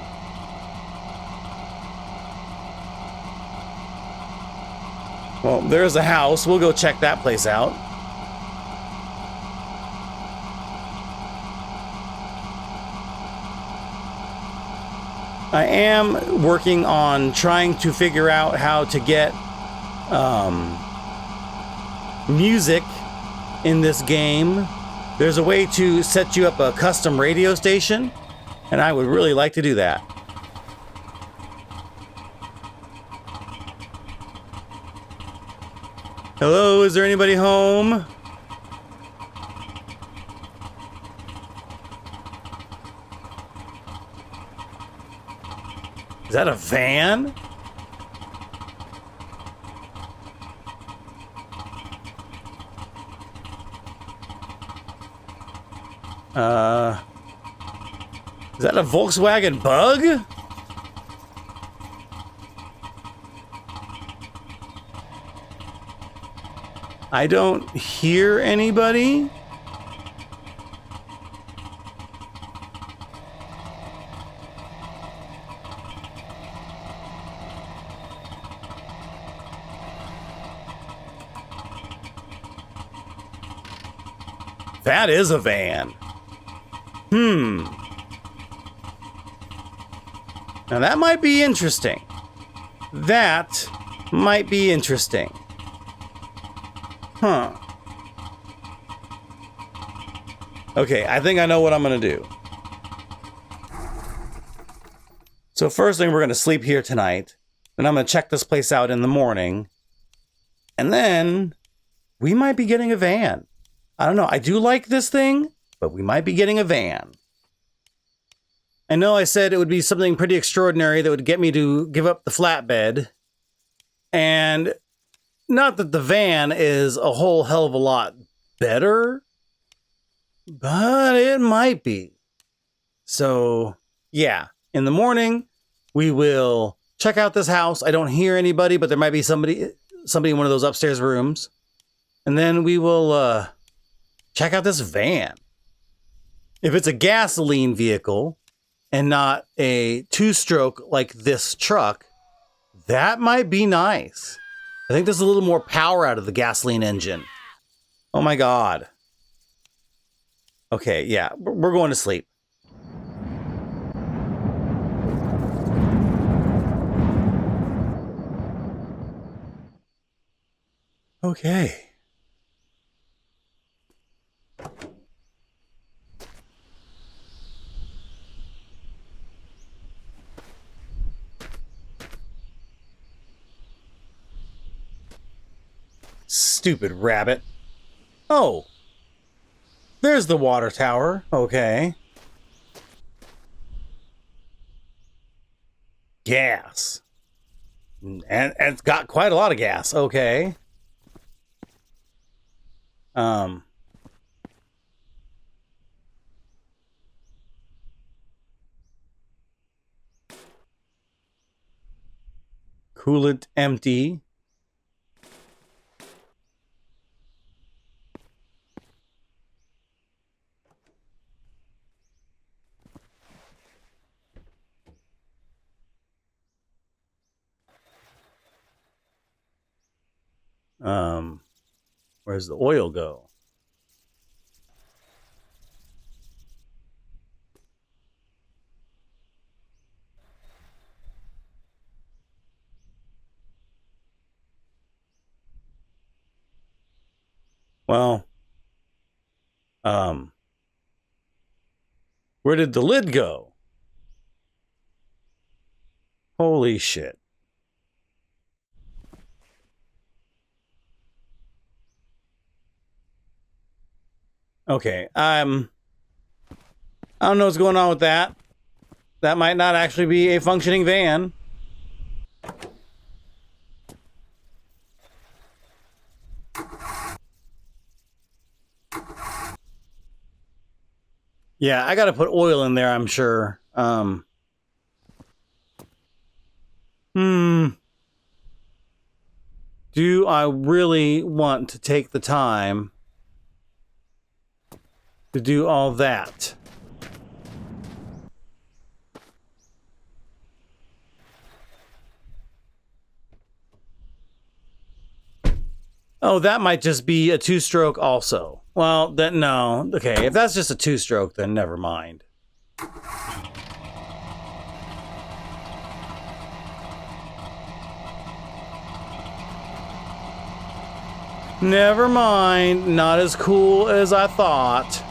Well, there's a house. We'll go check that place out. I am working on trying to figure out how to get music in this game. There's a way to set you up a custom radio station, and I would really like to do that. Hello, is there anybody home? Is that a van? Is that a Volkswagen Bug? I don't hear anybody. That is a van. Now that might be interesting. That might be interesting. Huh. Okay, I think I know what I'm gonna do. So first thing, we're gonna sleep here tonight. Then I'm gonna check this place out in the morning. And then we might be getting a van. I don't know. I do like this thing, but we might be getting a van. I know I said it would be something pretty extraordinary that would get me to give up the flatbed. And not that the van is a whole hell of a lot better, but it might be. So, yeah. In the morning, we will check out this house. I don't hear anybody, but there might be somebody in one of those upstairs rooms. And then we will check out this van. If it's a gasoline vehicle and not a two-stroke like this truck, that might be nice. I think there's a little more power out of the gasoline engine. Oh my God. Okay, yeah, we're going to sleep. Okay. Stupid rabbit. Oh. There's the water tower. Okay. Gas. And it's got quite a lot of gas. Okay. Coolant empty. Where's the oil go? Well, where did the lid go? Holy shit. Okay, I don't know what's going on with that. That might not actually be a functioning van. Yeah, I gotta put oil in there, I'm sure. Do I really want to take the time to do all that? Oh, that might just be a two-stroke also. Well, then no. Okay, if that's just a two-stroke, then never mind. Never mind. Not as cool as I thought.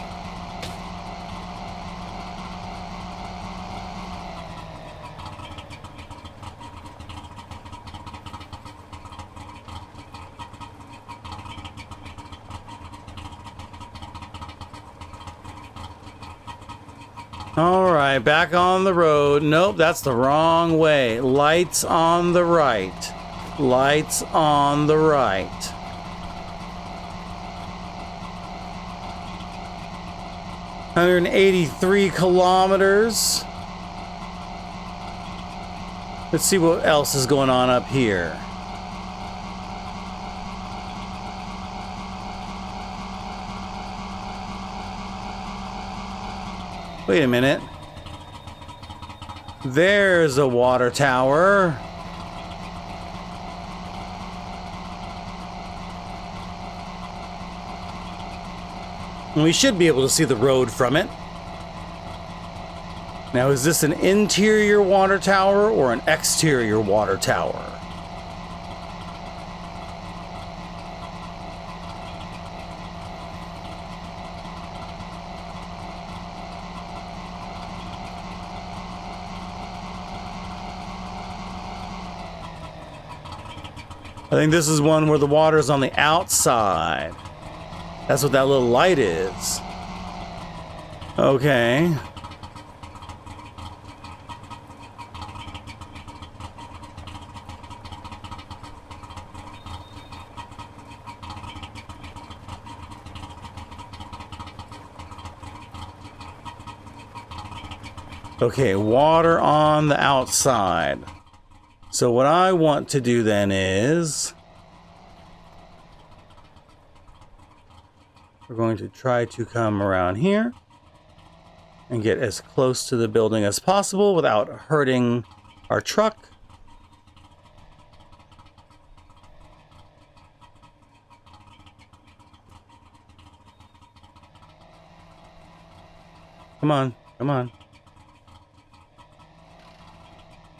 All right, back on the road. Nope, that's the wrong way. Lights on the right. Lights on the right. $183 kilometers. Let's see what else is going on up here. Wait a minute. There's a water tower. And we should be able to see the road from it. Now, is this an interior water tower or an exterior water tower? I think this is one where the water's on the outside. That's what that little light is. Okay. Okay, water on the outside. So what I want to do then is we're going to try to come around here and get as close to the building as possible without hurting our truck. Come on, come on.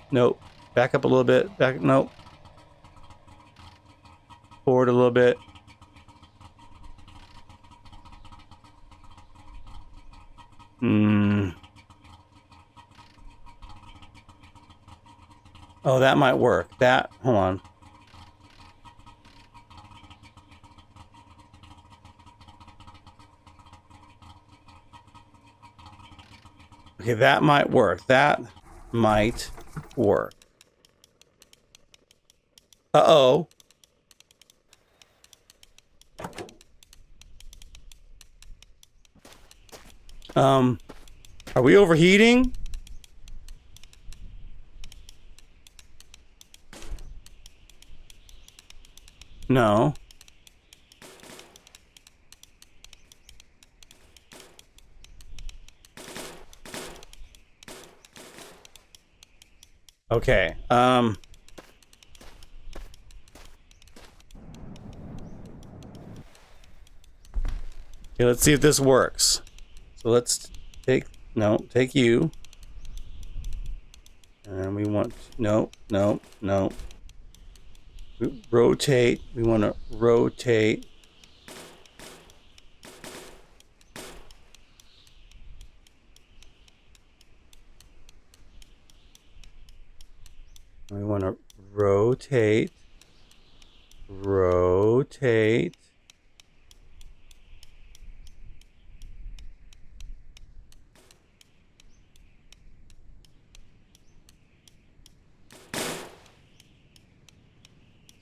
Nope. Back up a little bit. Back. Nope. Forward a little bit. Oh, that might work. That. Hold on. Okay, that might work. That might work. Uh-oh. Are we overheating? No. Okay. Okay, let's see if this works. So let's take you. And we want, no. Rotate, we want to rotate. We want to rotate.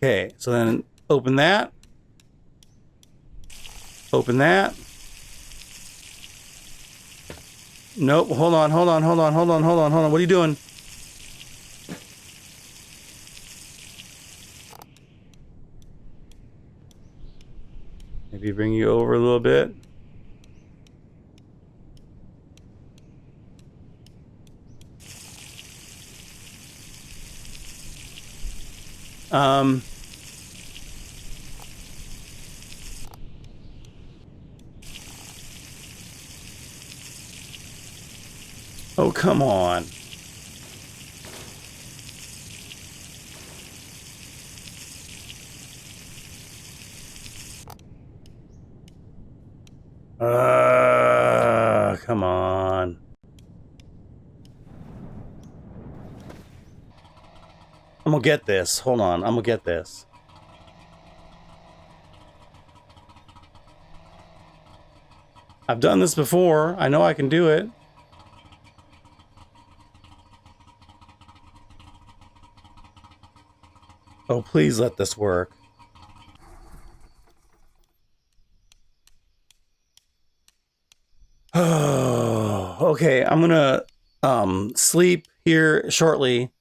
Okay, so then open that. Open that. Nope, hold on. What are you doing? Maybe bring you over a little bit. Oh, come on. Come on. I'm gonna get this. Hold on. I'm gonna get this. I've done this before. I know I can do it. Oh, please let this work. Oh, okay. I'm gonna sleep here shortly,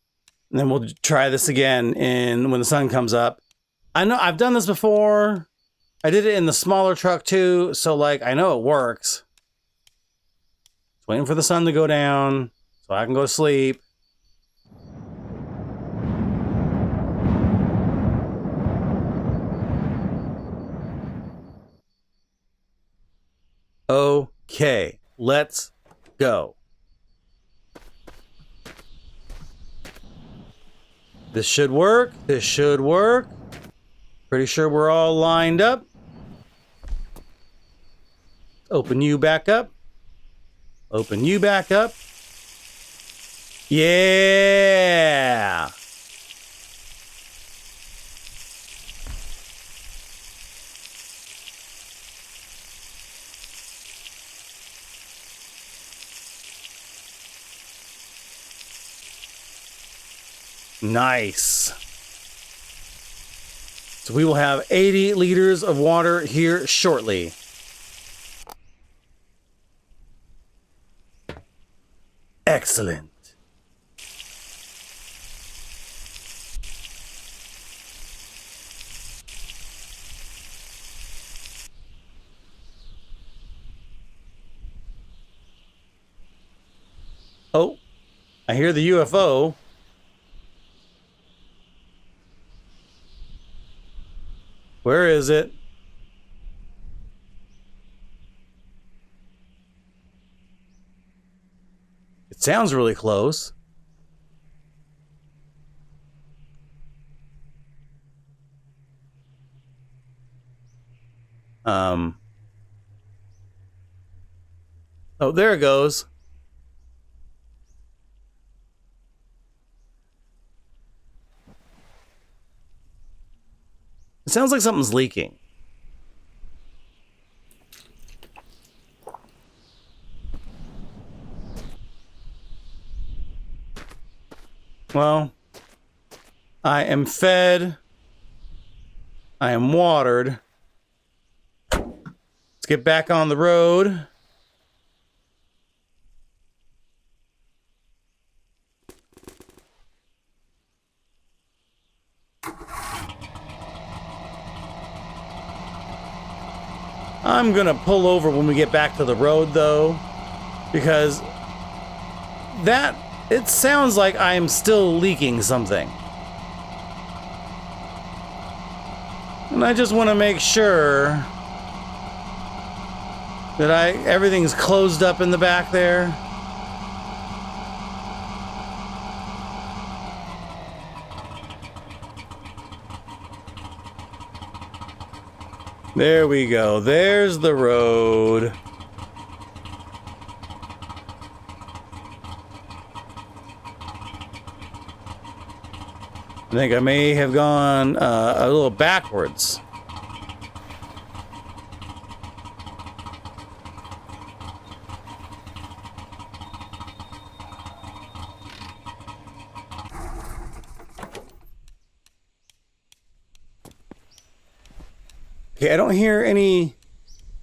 and then we'll try this again when the sun comes up. I know I've done this before. I did it in the smaller truck too, so like I know it works. Just waiting for the sun to go down so I can go to sleep. Okay, let's go. This should work. This should work. Pretty sure we're all lined up. Open you back up. Open you back up. Yeah. Nice. So we will have 80 liters of water here shortly. Excellent. Oh, I hear the UFO. Where is it? It sounds really close. Oh, there it goes. It sounds like something's leaking. Well, I am fed. I am watered. Let's get back on the road. I'm gonna pull over when we get back to the road though, because it sounds like I am still leaking something. And I just want to make sure that everything's closed up in the back there. There we go. There's the road. I think I may have gone a little backwards. Okay, I don't hear any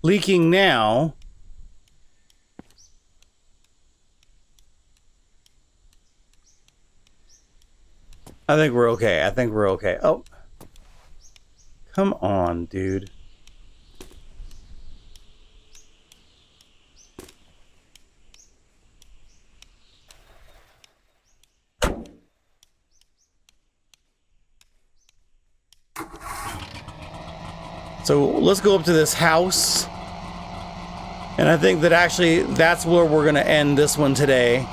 leaking now. I think we're okay. I think we're okay. Oh. Come on, dude. So let's go up to this house. And I think that actually that's where we're going to end this one today.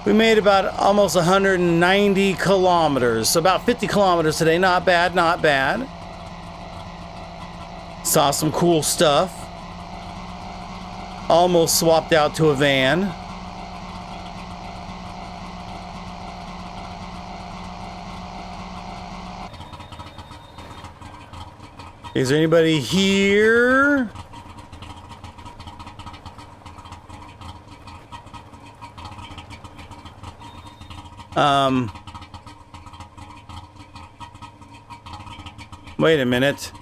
We made about almost 190 kilometers. So about 50 kilometers today. Not bad, not bad. Saw some cool stuff. Almost swapped out to a van. Is there anybody here? Wait a minute.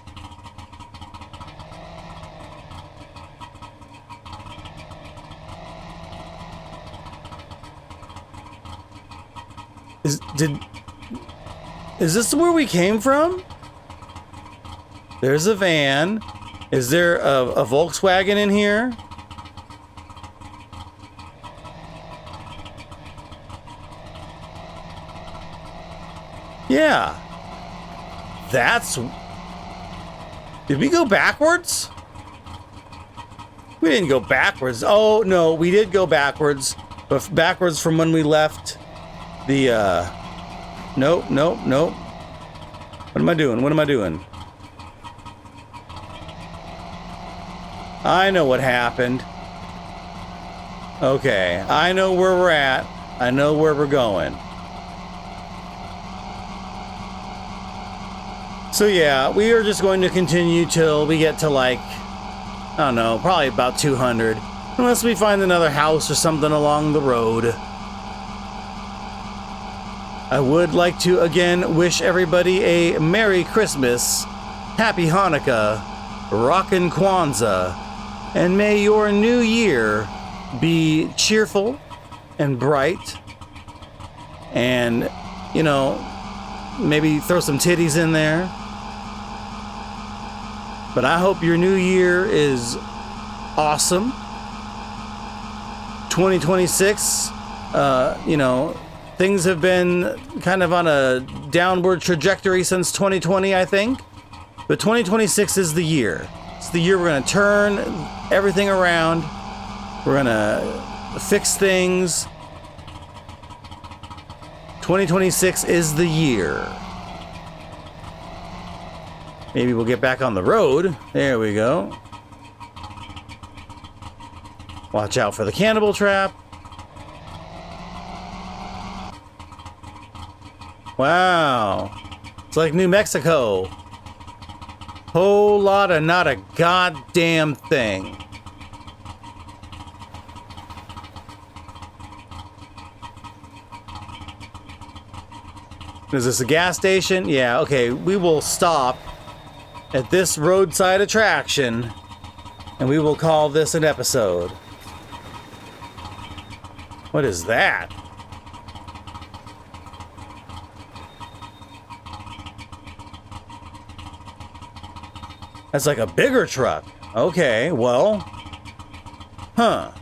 Is this where we came from? There's a van. Is there a Volkswagen in here? Yeah. Did we go backwards? We didn't go backwards. Oh, no, we did go backwards. But backwards from when we left the, Nope. What am I doing? I know what happened. Okay, I know where we're at. I know where we're going. So yeah, we are just going to continue till we get to like, I don't know, probably about 200. Unless we find another house or something along the road. I would like to again wish everybody a Merry Christmas, Happy Hanukkah, Rockin' Kwanzaa, and may your new year be cheerful and bright. And, you know, maybe throw some titties in there. But I hope your new year is awesome. 2026, you know, things have been kind of on a downward trajectory since 2020, I think. But 2026 is the year. It's the year we're going to turn everything around. We're going to fix things. 2026 is the year. Maybe we'll get back on the road. There we go. Watch out for the cannibal trap. Wow. It's like New Mexico. Whole lot of not a goddamn thing. Is this a gas station? Yeah, okay. We will stop at this roadside attraction and we will call this an episode. What is that? That's like a bigger truck. Okay, well. Huh.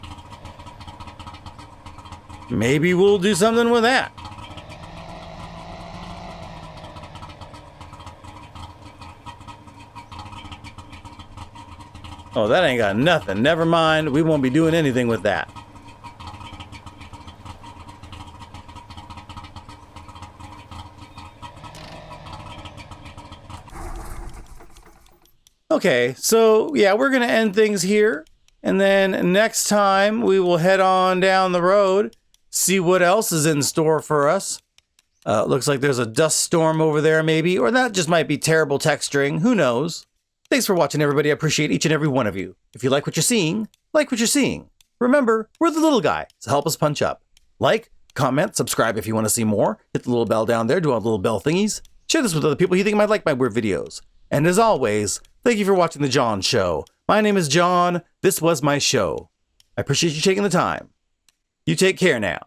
Maybe we'll do something with that. Oh, that ain't got nothing. Never mind. We won't be doing anything with that. Okay, so yeah, we're going to end things here. And then next time we will head on down the road, see what else is in store for us. Looks like there's a dust storm over there maybe, or that just might be terrible texturing. Who knows? Thanks for watching, everybody. I appreciate each and every one of you. If you like what you're seeing, like what you're seeing. Remember, we're the little guy, so help us punch up. Like, comment, subscribe if you want to see more. Hit the little bell down there, do all the little bell thingies. Share this with other people you think might like my weird videos. And as always, thank you for watching The John Show. My name is John. This was my show. I appreciate you taking the time. You take care now.